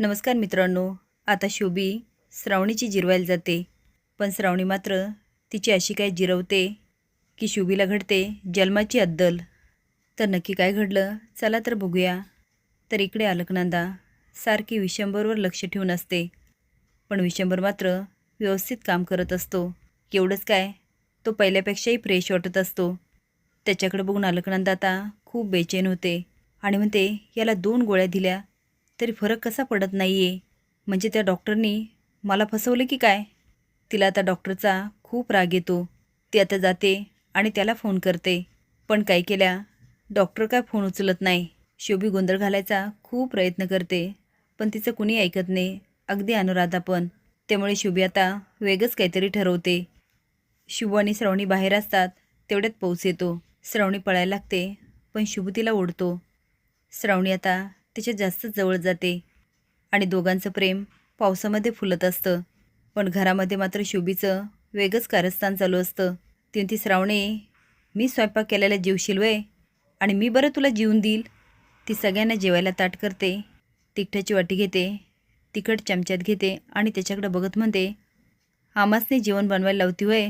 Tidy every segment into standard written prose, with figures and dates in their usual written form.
नमस्कार मित्रांनो. आता शोभी श्रावणीची जिरवायला जाते, पण श्रावणी मात्र तिची अशी काय जिरवते की शोभीला घडते जन्माची अद्दल. तर नक्की काय घडलं चला तर बघूया. तर इकडे अलकनंदा सारखी विशंभरवर लक्ष ठेवून असते, पण विशंभर मात्र व्यवस्थित काम करत असतो. एवढंच काय, तो पहिल्यापेक्षाही फ्रेश वाटत असतो. त्याच्याकडे बघून अलकनंदा आता खूप बेचैन होते आणि म्हणते, याला 2 गोळ्या दिल्या तरी फरक कसा पडत नाही आहे. म्हणजे त्या डॉक्टरनी मला फसवलं की काय. तिला आता डॉक्टरचा खूप राग येतो. ती आता जाते आणि त्याला फोन करते, पण काय केल्या डॉक्टर काय फोन उचलत नाही. शोभी गोंधळ घालायचा खूप प्रयत्न करते, पण तिचं कुणी ऐकत नाही, अगदी अनुराधा पण. त्यामुळे शोभी आता वेगळंच काहीतरी ठरवते. शुभ आणि श्रावणी बाहेर असतात तेवढ्यात पाऊस येतो. श्रावणी पळायला लागते, पण शुभ तिला ओढतो. श्रावणी आता तिच्या जास्त जवळ जाते आणि दोघांचं प्रेम पावसामध्ये फुलत असतं. पण घरामध्ये मात्र शोभीचं वेगळंच कारस्थान चालू असतं. ती म्हणती, श्रावणी मी स्वयंपाक केलेला जेवशील वय, आणि मी बरं तुला जेवून देईल. ती सगळ्यांना जेवायला ताट करते, तिखटाची वाटी घेते, तिखट चमच्यात घेते आणि त्याच्याकडे बघत म्हणते, आमासने जेवण बनवायला लावती वय.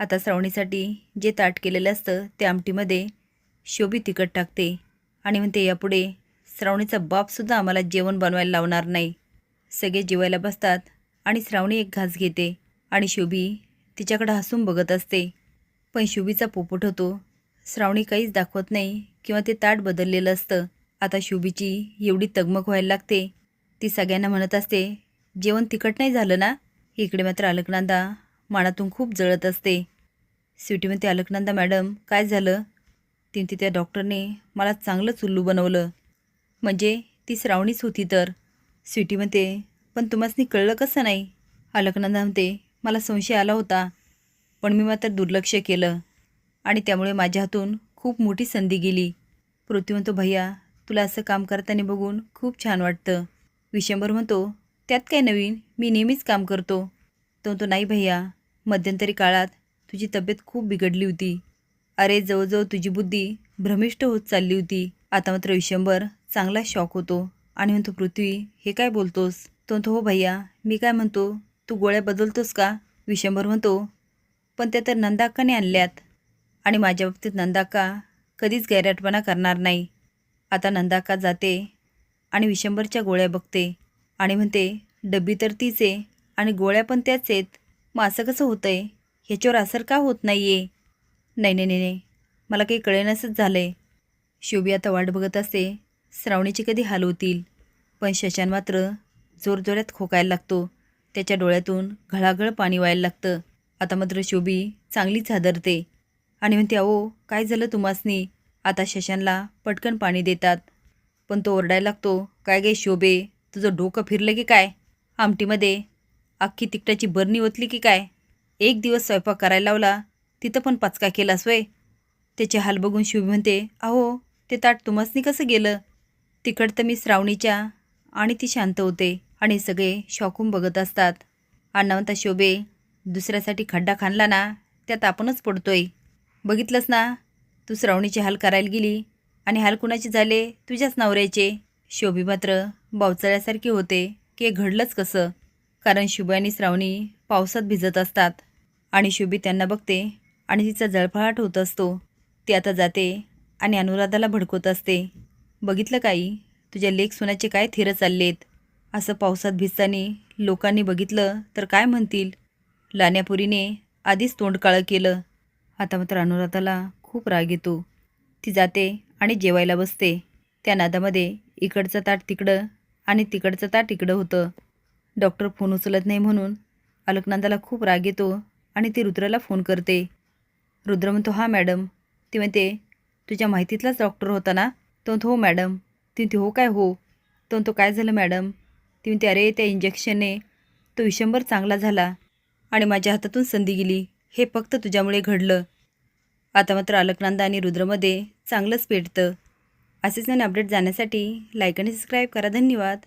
आता श्रावणीसाठी जे ताट केलेलं असतं त्या आमटीमध्ये शोभी तिखट टाकते आणि म्हणते, यापुढे श्रावणीचा बापसुद्धा आम्हाला जेवण बनवायला लावणार नाही. सगळे जेवायला बसतात आणि श्रावणी एक घास घेते आणि शोभी तिच्याकडे हसून बघत असते. पण शोभीचा पोपट होतो. श्रावणी काहीच दाखवत नाही किंवा ते ताट बदललेलं असतं. आता शोभीची एवढी तगमग व्हायला लागते. ती सगळ्यांना म्हणत असते, जेवण तिखट नाही झालं ना. इकडे मात्र अलकनंदा मनातून खूप जळत असते. स्वीटी म्हणते, अलकनंदा मॅडम काय झालं. ती त्या डॉक्टरने मला चांगलंच उल्लू बनवलं. म्हणजे ती श्रावणीच होती तर. स्वीटी म्हणते, पण तुम्हाला कळलं कसं नाही. अलकनंदा म्हणते, मला संशय आला होता, पण मी मात्र दुर्लक्ष केलं आणि त्यामुळे माझ्या हातून खूप मोठी संधी गेली. पृथ्वी म्हणतो, भैया तुला असं काम करताना बघून खूप छान वाटतं. विशंभर म्हणतो, त्यात काय नवीन, मी नेहमीच काम करतो. तो म्हणतो, नाही भैया, मध्यंतरी काळात तुझी तब्येत खूप बिघडली होती. अरे जवळजवळ तुझी बुद्धी भ्रमिष्ट होत चालली होती. आता मात्र विशंभर चांगला शॉक होतो आणि म्हणतो, पृथ्वी हे काय बोलतोस. तो म्हणतो, हो भैया मी काय म्हणतो, तू गोळ्या बदलतोस का. विशंभर म्हणतो, पण त्या तर नंदाक्काने आणल्यात आणि माझ्या बाबतीत नंदाक्का कधीच गैरटपणा करणार नाही. आता नंदाक्का जाते आणि विशंभरच्या गोळ्या बघते आणि म्हणते, डब्बी तर तीच आहे आणि गोळ्या पण त्याच आहेत, मग असं कसं होतं आहे, ह्याच्यावर असर का होत नाही आहे. नाही नाही नाही, मला काही कळेनासच झालं आहे. शोभी आता वाट बघत असते श्रावणीचे कधी हाल होतील, पण शशान मात्र जोरजोरात खोकायला लागतो. त्याच्या डोळ्यातून घळाघळ पाणी व्हायला लागतं. आता मात्र शोभी चांगलीच हादरते आणि म्हणते, अहो काय झालं तुम्हासनी. आता शशानला पटकन पाणी देतात, पण तो ओरडायला लागतो, काय गे शोभे तुझं डोकं फिरलं की काय. आमटीमध्ये अख्खी तिखटाची बरणी ओतली की काय. एक दिवस स्वयंपाक करायला लावला, तिथं पण पचका केलास वय. त्याचे हाल बघून शोभी म्हणते, अहो ते ताट तुम्हासनी कसं गेलं. तिकड तर मी श्रावणीच्या. आणि ती शांत होते आणि सगळे शॉकून बघत असतात. अण्णा म्हणता, शोभे दुसऱ्यासाठी खड्डा खाणला ना त्यात आपणच पडतोय. बघितलंस ना, तू श्रावणीचे हाल करायला गेली आणि हाल कुणाचे झाले, तुझ्याच नवऱ्याचे. शोभी मात्र बावचळ्यासारखी होते की हे घडलंच कसं, कारण शुभ आणि श्रावणी पावसात भिजत असतात आणि शोभी त्यांना बघते आणि तिचा जळफळाट होत असतो. ती आता जाते आणि अनुराधाला भडकवत असते, बघितलं काही तुझ्या लेक सुनाचे काय थिरं चाललेत. असं पावसात भिजतानी लोकांनी बघितलं तर काय म्हणतील. लाण्यापुरीने आधीच तोंड काळं केलं. आता मात्र अनुराधाला खूप राग येतो. ती जाते आणि जेवायला बसते. त्या नादामध्ये इकडचं ताट तिकडं आणि तिकडचं ताट इकडं होतं. डॉक्टर फोन उचलत नाही म्हणून अलकनंदाला खूप राग येतो आणि ती रुद्राला फोन करते. रुद्र म्हणतो, हां मॅडम. ती म्हणते, तुझ्या माहितीतलाच डॉक्टर होता ना. तो म्हणतो, हो मॅडम. ती म्हणते, हो काय हो. तो म्हणतो, काय झालं मॅडम. ती म्हणते, अरे त्या इंजेक्शनने तो विशंभर चांगला झाला आणि माझ्या हातातून संधी गेली, हे फक्त तुझ्यामुळे घडलं. आता मात्र अलकनंदा आणि रुद्रमध्ये चांगलंच पेटतं. असेच नवीन अपडेट जाण्यासाठी लाईक आणि सबस्क्राईब करा. धन्यवाद.